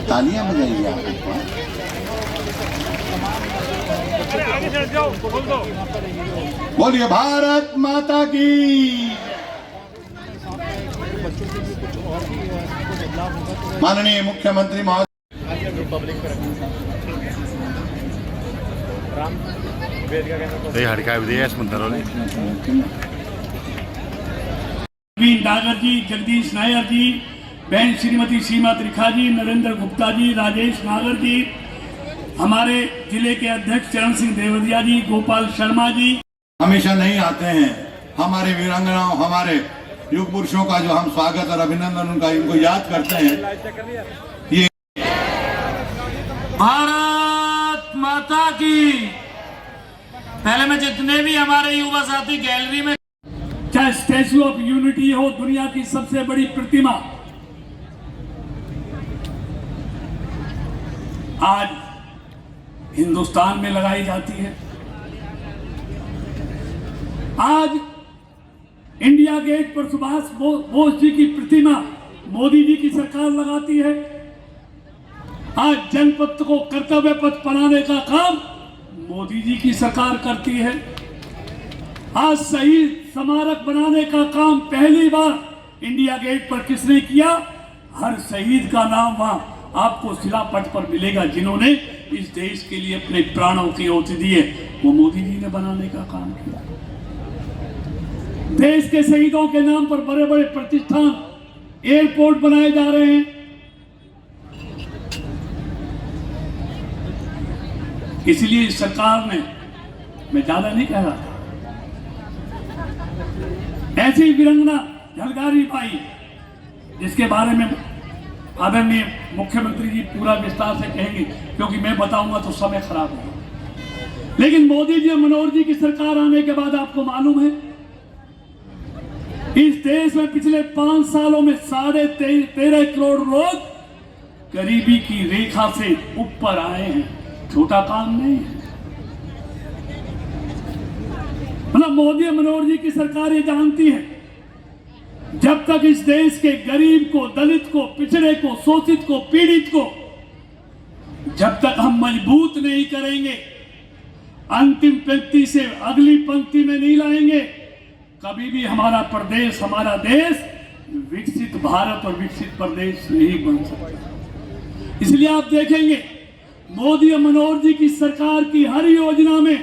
तालियां बजाइए आप। बोलिए भारत माता की। माननीय मुख्यमंत्री महोदय, हड़का विदेश मंत्री नागर जी, जगदीश नायर जी, बहन श्रीमती सीमा त्रिखा जी, नरेंद्र गुप्ता जी, राजेश नागर जी, हमारे जिले के अध्यक्ष चरण सिंह देवरिया जी, गोपाल शर्मा जी। हमेशा नहीं आते हैं। हमारे वीरांगनाओं, हमारे युग पुरुषों का जो हम स्वागत और अभिनंदन उनका इनको याद करते हैं। ये भारत माता की। पहले में जितने भी हमारे युवा साथी गैलरी में, चाहे स्टैच्यू ऑफ यूनिटी हो, दुनिया की सबसे बड़ी प्रतिमा, आज हिंदुस्तान में लगाई जाती है। आज इंडिया गेट पर सुभाष बोस जी की प्रतिमा मोदी जी की सरकार लगाती है। आज जनपथ को कर्तव्य पथ बनाने का काम मोदी जी की सरकार करती है। आज शहीद स्मारक बनाने का काम पहली बार इंडिया गेट पर किसने किया? हर शहीद का नाम वहां आपको शिलापट पर मिलेगा, जिन्होंने इस देश के लिए अपने प्राणों की आहुति दी है, वो मोदी जी ने बनाने का काम किया। देश के शहीदों के नाम पर बड़े बड़े प्रतिष्ठान, एयरपोर्ट बनाए जा रहे हैं। इसलिए सरकार ने, मैं ज्यादा नहीं कह रहा, ऐसी वीरंगना झलकारी बाई, जिसके बारे में आदरणीय मुख्यमंत्री जी पूरा विस्तार से कहेंगे, क्योंकि मैं बताऊंगा तो समय खराब होगा। लेकिन मोदी जी और मनोहर जी की सरकार आने के बाद आपको मालूम है, इस देश में पिछले 5 सालों में 13.5 करोड़ लोग गरीबी की रेखा से ऊपर आए हैं। छोटा काम नहीं है। मतलब मोदी और मनोहर जी की सरकार ये जानती है, जब तक इस देश के गरीब को, दलित को, पिछड़े को, शोषित को, पीड़ित को जब तक हम मजबूत नहीं करेंगे, अंतिम पंक्ति से अगली पंक्ति में नहीं लाएंगे, कभी भी हमारा प्रदेश, हमारा देश विकसित भारत और विकसित प्रदेश नहीं बन सकता। इसलिए आप देखेंगे मोदी और मनोहर जी की सरकार की हर योजना में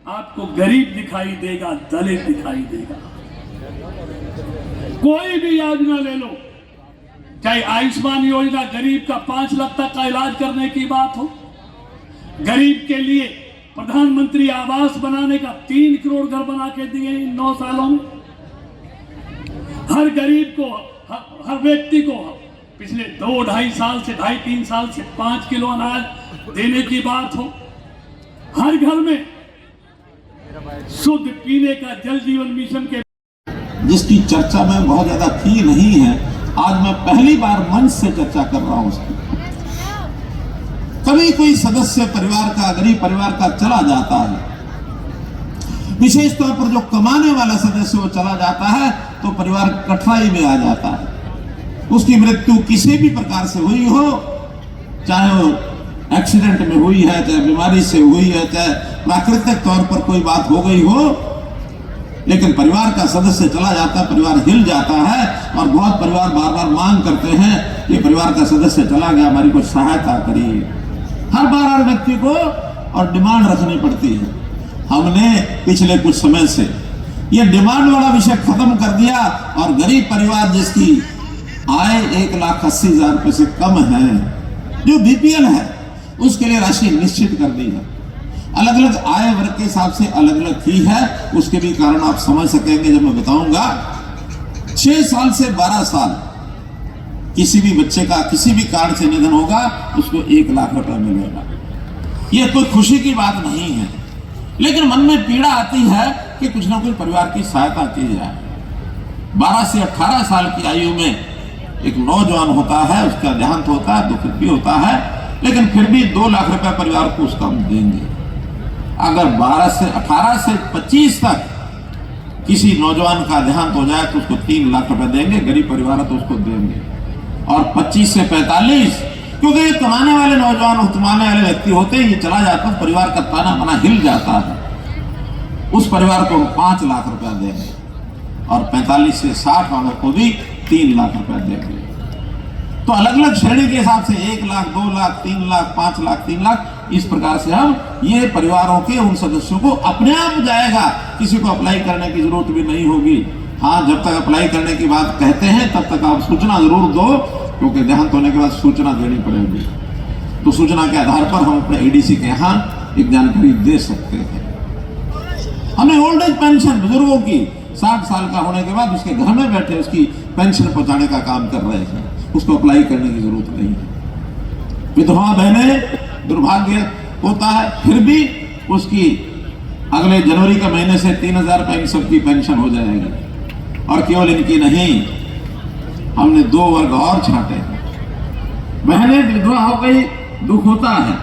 आपको गरीब दिखाई देगा, दलित दिखाई देगा। कोई भी योजना ले लो, चाहे आयुष्मान योजना, गरीब का 5 लाख तक का इलाज करने की बात हो, गरीब के लिए प्रधानमंत्री आवास बनाने का 3 करोड़ घर बना के दिए इन 9 सालों में। हर गरीब को, हर व्यक्ति को पिछले 2-2.5 साल से, 2.5-3 साल से 5 किलो अनाज देने की बात हो, हर घर में शुद्ध पीने का जल जीवन मिशन के, जिसकी चर्चा में बहुत ज्यादा की नहीं है, आज मैं पहली बार मंच से चर्चा कर रहा हूं उसकी। कभी कोई सदस्य परिवार का, गरीब परिवार का चला जाता है, विशेष तौर पर जो कमाने वाला सदस्य वो चला जाता है, तो परिवार कठिनाई में आ जाता है। उसकी मृत्यु किसी भी प्रकार से हुई हो, चाहे वो एक्सीडेंट में हुई है, चाहे बीमारी से हुई है, चाहे प्राकृतिक तौर पर कोई बात हो गई हो, लेकिन परिवार का सदस्य चला जाता है, परिवार हिल जाता है। और बहुत परिवार बार बार मांग करते हैं, ये परिवार का सदस्य चला गया, हमारी कुछ सहायता करिए। हर बार हर व्यक्ति को और डिमांड रखनी पड़ती है। हमने पिछले कुछ समय से ये डिमांड वाला विषय खत्म कर दिया, और गरीब परिवार जिसकी आय 1,80,000 रुपए से कम है, जो बीपीएल है, उसके लिए राशि निश्चित कर दी है। अलग अलग आय वर्ग के हिसाब से अलग अलग की है, उसके भी कारण आप समझ सकेंगे जब मैं बताऊंगा। 6 साल से 12 साल किसी भी बच्चे का किसी भी कारण से निधन होगा, उसको 1 लाख रुपए मिलेगा। यह कोई खुशी की बात नहीं है, लेकिन मन में पीड़ा आती है कि कुछ ना कुछ परिवार की सहायता की जाए। 12 से 18 साल की आयु में एक नौजवान होता है, उसका देहांत होता है, दुख भी होता है, लेकिन फिर भी 2 लाख रुपए परिवार को उसका हम देंगे। अगर 18 से 25 तक किसी नौजवान का देहांत हो जाए तो उसको 3 लाख रुपए देंगे, गरीब परिवार है तो उसको देंगे। और 25 से 45 क्योंकि ये कमाने वाले नौजवान कमाने वाले व्यक्ति होते हैं, ये चला जाता है परिवार का ताना बाना हिल जाता है। उस परिवार को हम 5 लाख रुपया देंगे और 45 से 60 वालों को भी 3 लाख रुपया देंगे। तो अलग अलग श्रेणी के हिसाब से 1 लाख, 2 लाख, 3 लाख, 5 लाख, 3 लाख, इस प्रकार से हम ये परिवारों के उन सदस्यों को अपने आप जाएगा, किसी को अप्लाई करने की जरूरत भी नहीं होगी। हाँ, जब तक अप्लाई करने की बात कहते हैं तब तक आप सूचना जरूर दो, क्योंकि देहांत होने के बाद सूचना देनी पड़ेगी। तो सूचना के आधार पर हम अपने एडीसी के यहाँ एक जानकारी दे सकते हैं। हमें ओल्ड एज पेंशन बुजुर्गों की 60 साल का होने के बाद उसके घर में बैठे उसकी पेंशन पहुंचाने का काम कर रहे हैं, उसको अप्लाई करने की जरूरत नहीं है। विधवा बहनें, दुर्भाग्य होता है, फिर भी उसकी अगले जनवरी के महीने से 3000 रुपए सबकी पेंशन हो जाएगी। और केवल इनकी नहीं, हमने 2 वर्ग और छांटे हैं। बहनें विधवा हो गई, दुख होता है,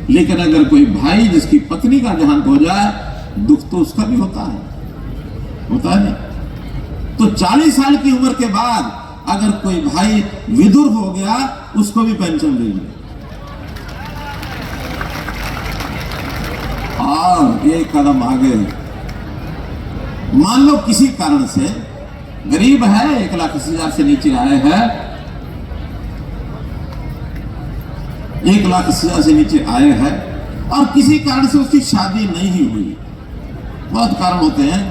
लेकिन अगर कोई भाई जिसकी पत्नी का देहांत हो जाए, दुख तो उसका भी होता है नहीं। तो 40 साल की उम्र के बाद अगर कोई भाई विधुर हो गया, उसको भी पेंशन देंगे। और एक कदम आगे, मान लो किसी कारण से गरीब है, 1,80,000 से नीचे आए हैं, 1,80,000 से नीचे आए हैं और किसी कारण से उसकी शादी नहीं हुई, बहुत कारण होते हैं,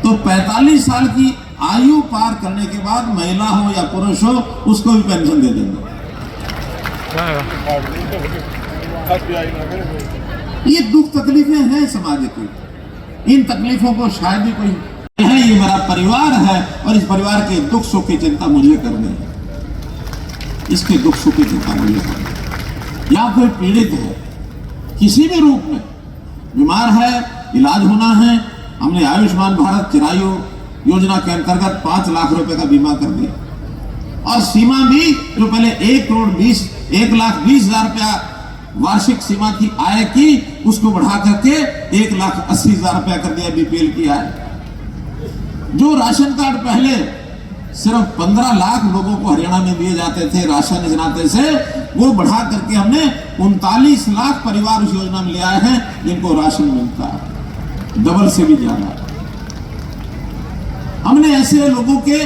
तो 45 साल की आयु पार करने के बाद महिला हो या पुरुष हो, उसको भी पेंशन दे देंगे। ये दुख तकलीफें हैं समाज की, इन तकलीफों को शायद ही कोई है, ये मेरा परिवार है और इस परिवार के दुख सुख की चिंता मुझे करनी है, इसके दुख सुख की चिंता मुझे करनी है। या कोई पीड़ित है, किसी भी रूप में बीमार है, इलाज होना है, हमने आयुष्मान भारत चिरायु योजना के अंतर्गत 5 लाख रुपए का बीमा कर दिया और सीमा भी जो पहले 1,20,000 रुपया वार्षिक सीमा थी आय की, उसको बढ़ा करके 1,80,000 रुपया कर दिया बीपीएल की आय। जो राशन कार्ड पहले सिर्फ 15 लाख लोगों को हरियाणा में दिए जाते थे राशन इस नाते से, वो बढ़ा करके हमने 39 लाख परिवार उस योजना में ले आए हैं जिनको राशन मिलता है, डबल से भी ज्यादा। हमने ऐसे लोगों के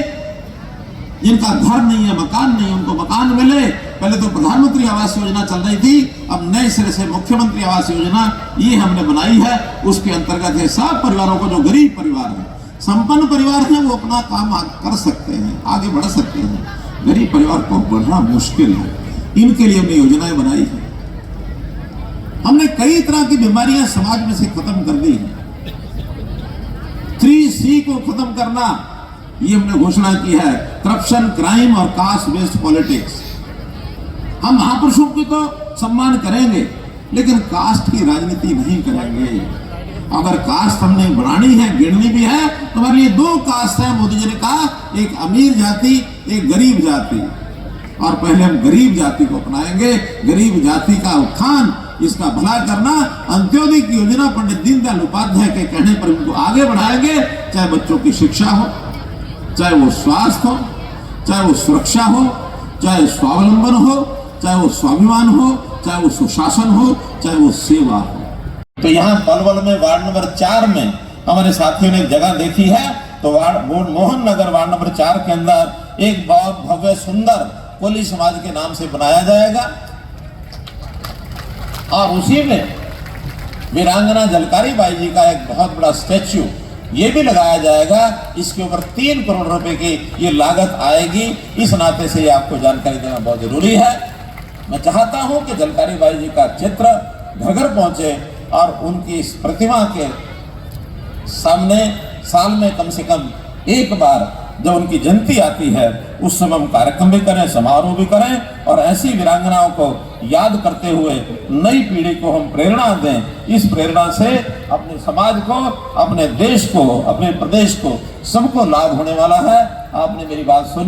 जिनका घर नहीं है, मकान नहीं, उनको मकान मिले। पहले तो प्रधानमंत्री आवास योजना चल रही थी, अब नए सिरे से मुख्यमंत्री आवास योजना ये हमने बनाई है। उसके अंतर्गत ये सब परिवारों को, जो गरीब परिवार है, संपन्न परिवार है, वो अपना काम कर सकते हैं, आगे बढ़ सकते हैं। गरीब परिवार को बढ़ना मुश्किल है, इनके लिए हमने योजनाएं बनाई है। हमने कई तरह की बीमारियां समाज में से खत्म कर दी है। 3C को खत्म करना, ये हमने घोषणा की है, करप्शन, क्राइम और कास्ट बेस्ड पॉलिटिक्स। हम महापुरुषों की तो सम्मान करेंगे, लेकिन कास्ट की राजनीति नहीं करेंगे। अगर कास्ट हमने बढ़ानी है, गिननी भी है, तो हमारे लिए 2 कास्ट है। मोदी जी ने कहा, एक अमीर जाति, एक गरीब जाति, और पहले हम गरीब जाति को अपनाएंगे। गरीब जाति का उत्थान, इसका भला करना, अंत्योदय की योजना पंडित दीनदयाल उपाध्याय के कहने पर उनको आगे बढ़ाएंगे। चाहे बच्चों की शिक्षा हो, चाहे वो स्वास्थ्य हो, चाहे वो सुरक्षा हो, चाहे स्वावलंबन हो, चाहे वो स्वाभिमान हो, चाहे वो सुशासन हो, चाहे वो सेवा हो। तो यहाँ पलवल में वार्ड नंबर 4 में हमारे साथियों ने एक जगह देखी है, तो मोहन नगर वार्ड नंबर 4 के अंदर एक बहुत भव्य सुंदर कोली समाज के नाम से बनाया जाएगा और उसी में वीरांगना झलकारी बाई जी का एक बहुत बड़ा स्टैच्यू ये भी लगाया जाएगा। इसके ऊपर 3 करोड़ रुपए की ये लागत आएगी। इस नाते से ये आपको जानकारी देना बहुत जरूरी है। मैं चाहता हूं कि झलकारी बाई जी का चित्र घर घर पहुंचे और उनकी इस प्रतिमा के सामने साल में कम से कम एक बार जब उनकी जयंती आती है, उस समय हम कार्यक्रम भी करें, समारोह भी करें और ऐसी वीरांगनाओं को याद करते हुए नई पीढ़ी को हम प्रेरणा दें। इस प्रेरणा से अपने समाज को, अपने देश को, अपने प्रदेश को, सबको लाभ होने वाला है। आपने मेरी बात सुनी।